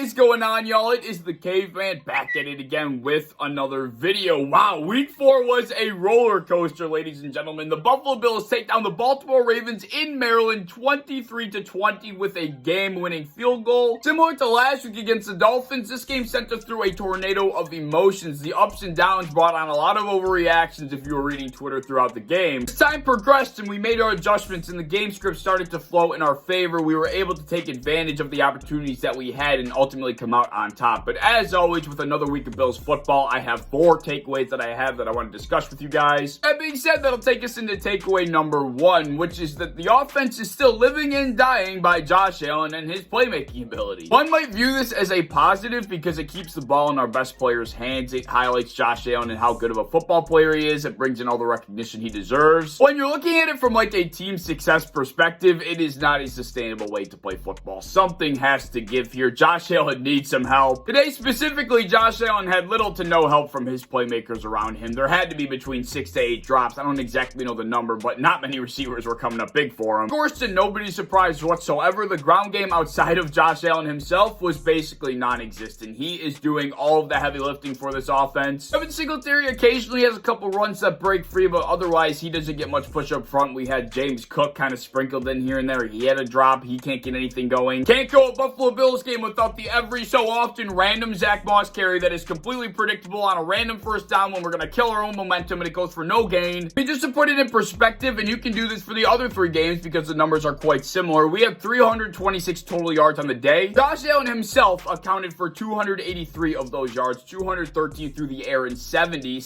is going on, y'all? It is the Caveman back at it again with another video. Wow, week 4 was a roller coaster, ladies and gentlemen. The Buffalo Bills take down the Baltimore Ravens in Maryland 23-20 with a game-winning field goal. Similar to last week against the Dolphins, this game sent us through a tornado of emotions. The ups and downs brought on a lot of overreactions if you were reading Twitter throughout the game. As time progressed and we made our adjustments and the game script started to flow in our favor, we were able to take advantage of the opportunities that we had and ultimately come out on top. But as always, with another week of Bills football, I have 4 takeaways that I want to discuss with you guys. That being said, that'll take us into takeaway number 1, which is that the offense is still living and dying by Josh Allen and his playmaking ability. One might view this as a positive because it keeps the ball in our best players' hands. It highlights Josh Allen and how good of a football player he is. It brings in all the recognition he deserves. When you're looking at it from like a team success perspective, it is not a sustainable way to play football. Something has to give here. Josh Allen needs some help. Today specifically, Josh Allen had little to no help from his playmakers around him. There had to be between 6 to 8 drops. I don't exactly know the number, but not many receivers were coming up big for him. Of course, to nobody's surprise whatsoever, the ground game outside of Josh Allen himself was basically non-existent. He is doing all of the heavy lifting for this offense. Devin Singletary occasionally has a couple runs that break free, but otherwise he doesn't get much push up front. We had James Cook kind of sprinkled in here and there. He had a drop. He can't get anything going. Can't go a Buffalo Bills game without the every so often random Zach Moss carry that is completely predictable on a random first down when we're going to kill our own momentum and it goes for no gain. I mean, just to put it in perspective, and you can do this for the other 3 games because the numbers are quite similar, we have 326 total yards on the day. Josh Allen himself accounted for 283 of those yards, 213 through the air, and 70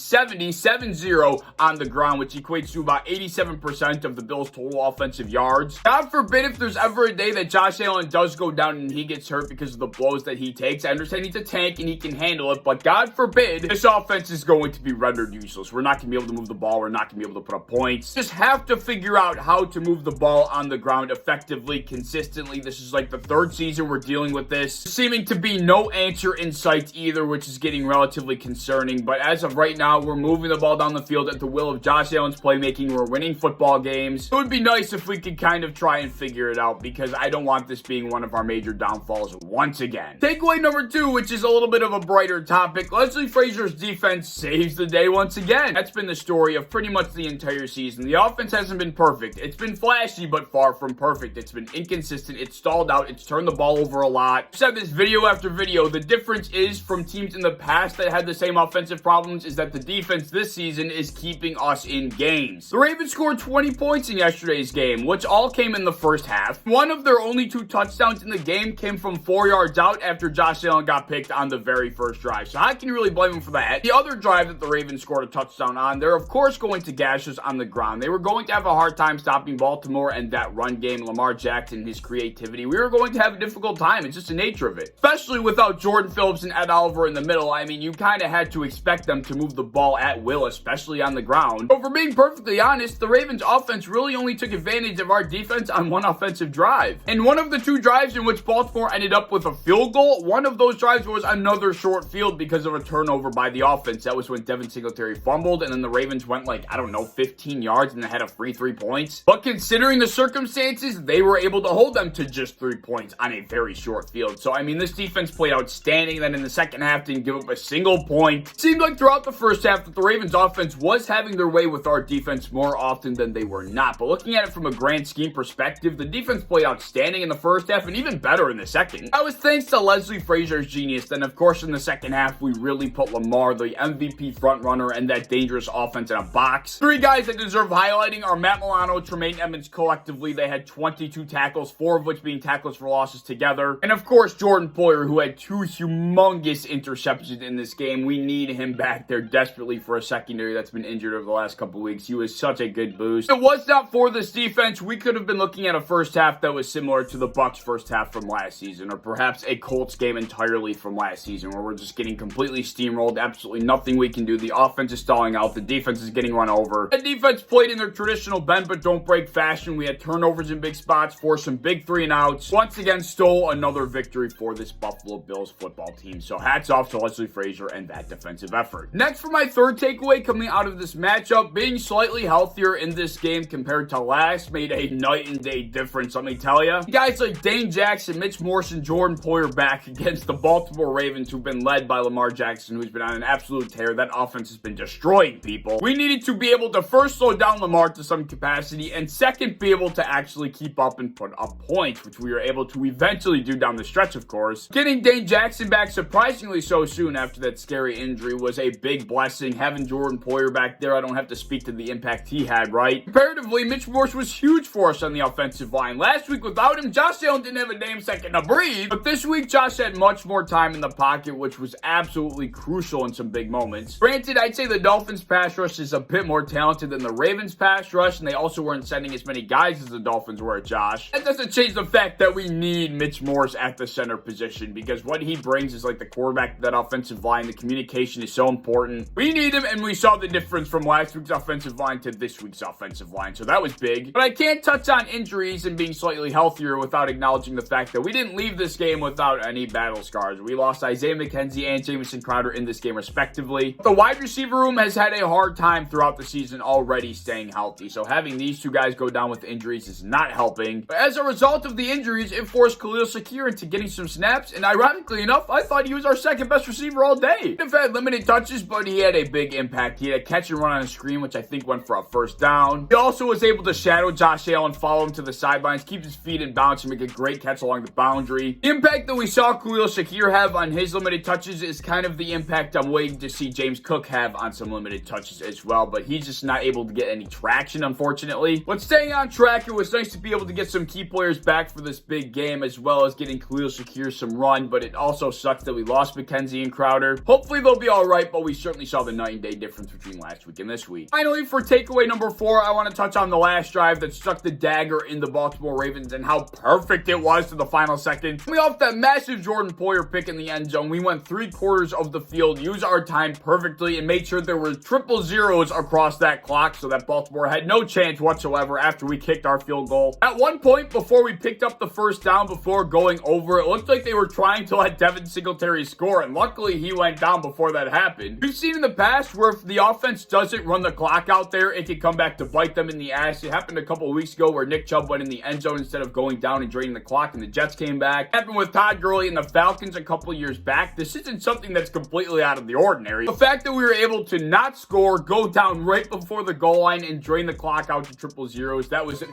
on the ground, which equates to about 87% of the Bills' total offensive yards. God forbid if there's ever a day that Josh Allen does go down and he gets hurt because of the blows that he takes. I understand he's a tank and he can handle it, but God forbid this offense is going to be rendered useless. We're not going to be able to move the ball. We're not going to be able to put up points. Just have to figure out how to move the ball on the ground effectively, consistently. This is like the 3rd season we're dealing with this. Seeming to be no answer in sight either, which is getting relatively concerning. But as of right now, we're moving the ball down the field at the will of Josh Allen's playmaking. We're winning football games. It would be nice if we could kind of try and figure it out because I don't want this being one of our major downfalls once again. Takeaway number 2, which is a little bit of a brighter topic. Leslie Frazier's defense saves the day once again. That's been the story of pretty much the entire season. The offense hasn't been perfect. It's been flashy, but far from perfect. It's been inconsistent. It's stalled out. It's turned the ball over a lot. I've said this video after video. The difference is from teams in the past that had the same offensive problems is that the defense this season is keeping us in games. The Ravens scored 20 points in yesterday's game, which all came in the first half. One of their only 2 touchdowns in the game came from 4 yards out after Josh Allen got picked on the very first drive. So how can you really blame him for that? The other drive that the Ravens scored a touchdown on, they're of course going to gash us on the ground. They were going to have a hard time stopping Baltimore and that run game, Lamar Jackson, his creativity. We were going to have a difficult time. It's just the nature of it. Especially without Jordan Phillips and Ed Oliver in the middle. I mean, you kind of had to expect them to move the ball at will, especially on the ground. But for being perfectly honest, the Ravens offense really only took advantage of our defense on one offensive drive. And one of the 2 drives in which Baltimore ended up with a field goal, one of those drives was another short field because of a turnover by the offense. That was when Devin Singletary fumbled and then the Ravens went like, I don't know, 15 yards and they had a free 3 points. But considering the circumstances, they were able to hold them to just 3 points on a very short field. So, I mean, this defense played outstanding. Then in the second half, didn't give up a single point. Seemed like throughout the first half that the Ravens offense was having their way with our defense more often than they were not. But looking at it from a grand scheme perspective, the defense played outstanding in the first half and even better in the second. That was thanks to Leslie Frazier's genius. Then, of course, in the second half, we really put Lamar, the MVP frontrunner, and that dangerous offense in a box. 3 guys that deserve highlighting are Matt Milano, Tremaine Edmonds collectively. They had 22 tackles, 4 of which being tackles for losses together. And, of course, Jordan Poyer, who had 2 humongous interceptions in this game. We need him back there desperately for a secondary that's been injured over the last couple weeks. He was such a good boost. If it was not for this defense, we could have been looking at a first half that was similar to the Bucs' first half from last season, or perhaps a Colts game entirely from last season, where we're just getting completely steamrolled. Absolutely nothing we can do. The offense is stalling out. The defense is getting run over. The defense played in their traditional bend but don't break fashion. We had turnovers in big spots, forced some big 3-and-outs. Once again, stole another victory for this Buffalo Bills football team. So hats off to Leslie Frazier and that defensive effort. Next, for my 3rd takeaway coming out of this matchup, being slightly healthier in this game compared to last made a night and day difference, let me tell you. Guys like Dane Jackson, Mitch Morse, and Jordan Poyer Poyer back against the Baltimore Ravens, who've been led by Lamar Jackson, who's been on an absolute tear. That offense has been destroying people. We needed to be able to first slow down Lamar to some capacity, and second, be able to actually keep up and put up points, which we were able to eventually do down the stretch, of course. Getting Dane Jackson back surprisingly so soon after that scary injury was a big blessing. Having Jordan Poyer back there, I don't have to speak to the impact he had, right? Comparatively, Mitch Morse was huge for us on the offensive line. Last week, without him, Josh Allen didn't have a damn second to breathe, but this week, Josh had much more time in the pocket, which was absolutely crucial in some big moments. Granted, I'd say the Dolphins pass rush is a bit more talented than the Ravens pass rush, and they also weren't sending as many guys as the Dolphins were at Josh. That doesn't change the fact that we need Mitch Morse at the center position, because what he brings is like the quarterback to that offensive line. The communication is so important. We need him, and we saw the difference from last week's offensive line to this week's offensive line, so that was big. But I can't touch on injuries and being slightly healthier without acknowledging the fact that we didn't leave this game without any battle scars. We lost Isaiah McKenzie and Jamison Crowder in this game respectively. The wide receiver room has had a hard time throughout the season already staying healthy, so having these two guys go down with injuries is not helping. But as a result of the injuries, it forced Khalil Shakir into getting some snaps, and ironically enough, I thought he was our second best receiver all day. He had limited touches, but he had a big impact. He had a catch and run on a screen, which I think went for a first down. He also was able to shadow Josh Allen, follow him to the sidelines, keep his feet in bounds, and make a great catch along the boundary. The impact that we saw Khalil Shakir have on his limited touches is kind of the impact I'm waiting to see James Cook have on some limited touches as well, but he's just not able to get any traction, unfortunately. But staying on track, it was nice to be able to get some key players back for this big game, as well as getting Khalil Shakir some run, but it also sucks that we lost McKenzie and Crowder. Hopefully they'll be alright, but we certainly saw the night and day difference between last week and this week. Finally, for takeaway number 4, I want to touch on the last drive that stuck the dagger in the Baltimore Ravens and how perfect it was to the final second. Coming off that massive Jordan Poyer pick in the end zone, we went 3/4 of the field, used our time perfectly, and made sure there were triple zeros across that clock so that Baltimore had no chance whatsoever after we kicked our field goal. At one point, before we picked up the first down, before going over, it looked like they were trying to let Devin Singletary score, and luckily he went down before that happened. We've seen in the past where if the offense doesn't run the clock out there, it can come back to bite them in the ass. It happened a couple of weeks ago where Nick Chubb went in the end zone instead of going down and draining the clock, and the Jets came back. It happened with Todd Gurley and the Falcons a couple of years back. This isn't something that's completely out of the ordinary. The fact that we were able to not score, go down right before the goal line, and drain the clock out to triple zeros, that was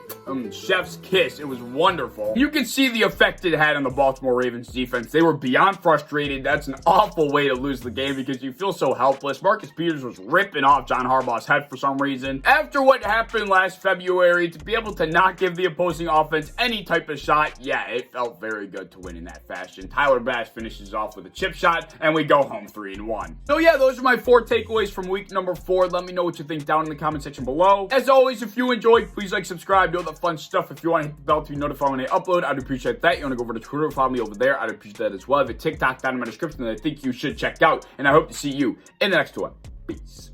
chef's kiss. It was wonderful. You can see the effect it had on the Baltimore Ravens defense. They were beyond frustrated. That's an awful way to lose the game because you feel so helpless. Marcus Peters was ripping off John Harbaugh's head for some reason. After what happened last February, to be able to not give the opposing offense any type of shot, yeah, it felt very good to win in that fashion. Tyler Bass finishes off with a chip shot, and we go home 3-1. So yeah, those are my 4 takeaways from week number 4. Let me know what you think down in the comment section below. As always, if you enjoyed, please like, subscribe, do all the fun stuff. If you want to hit the bell to be notified when I upload, I'd appreciate that. You want to go over to Twitter, follow me over there, I'd appreciate that as well. I have a TikTok down in my description that I think you should check out, and I hope to see you in the next one. Peace.